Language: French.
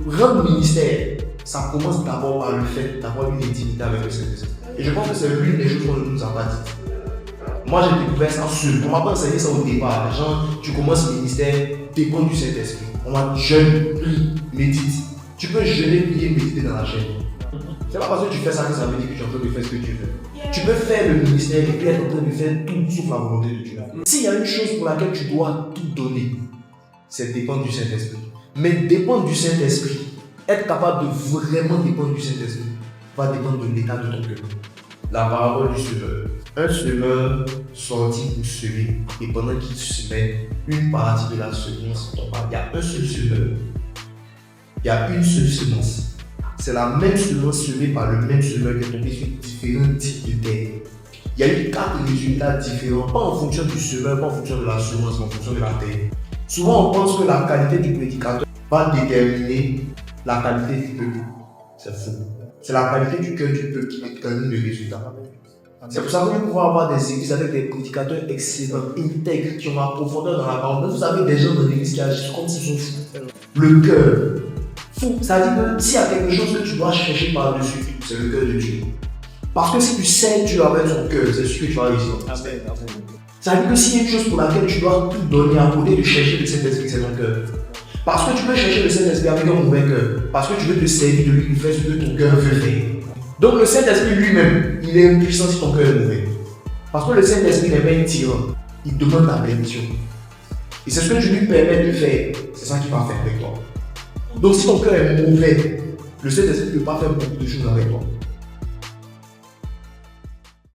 Rendre ministère, ça commence d'abord par le fait d'avoir une intimité avec le Saint-Esprit. Et je pense que c'est l'une des choses qu'on ne nous a pas dit. Moi, j'ai découvert ça seul. On m'a pas enseigné ça au départ. Genre, tu commences le ministère, dépend du Saint-Esprit. On m'a dit jeûne, prie, médite. Tu peux jeûner, prier, méditer dans la chaîne. C'est pas parce que tu fais ça que ça veut dire que tu es en train de faire ce que tu veux. Tu peux faire le ministère et puis être en train de faire tout sauf la volonté de Dieu. S'il y a une chose pour laquelle tu dois tout donner, c'est dépendre du Saint-Esprit. Mais dépendre du Saint-Esprit, être capable de vraiment dépendre du Saint-Esprit, va dépendre de l'état de ton cœur. La parabole du semeur. Un semeur sortit pour semer, et pendant qu'il semait, une partie de la semence tomba. Il y a un seul semeur. Il y a une seule semence. C'est la même semence semée par le même semeur qui est tombée sur différents types de terre. Il y a eu 4 résultats différents, pas en fonction du semeur, pas en fonction de la semence, mais en fonction de la terre. Souvent, on pense que la qualité du prédicateur va déterminer la qualité du peuple. C'est faux. C'est la qualité du cœur du peuple qui détermine le résultat. C'est pour ça que vous pouvez avoir des églises avec des prédicateurs excellents, intègres, qui ont la profondeur dans la parole. Mais vous avez des gens dans l'église qui agissent comme s'ils sont fous. Le cœur. Fou. Ça veut dire que s'il y a quelque chose que tu dois chercher par-dessus, c'est le cœur de Dieu. Parce que si tu sais Dieu avec ton cœur, c'est sûr que tu vas réussir. Ça veut dire que s'il y a une chose pour laquelle tu dois tout donner à côté de chercher le Saint-Esprit, c'est ton cœur. Parce que tu peux chercher le Saint-Esprit avec un mauvais cœur. Parce que tu veux te servir de lui pour faire ce que ton cœur veut faire. Donc le Saint-Esprit lui-même, il est impuissant si ton cœur est mauvais. Parce que le Saint-Esprit n'est pas un tyran. Il demande ta permission. Et c'est ce que tu lui permets de faire. C'est ça qu'il va faire avec toi. Donc si ton cœur est mauvais, le Saint-Esprit ne peut pas faire beaucoup de choses avec toi.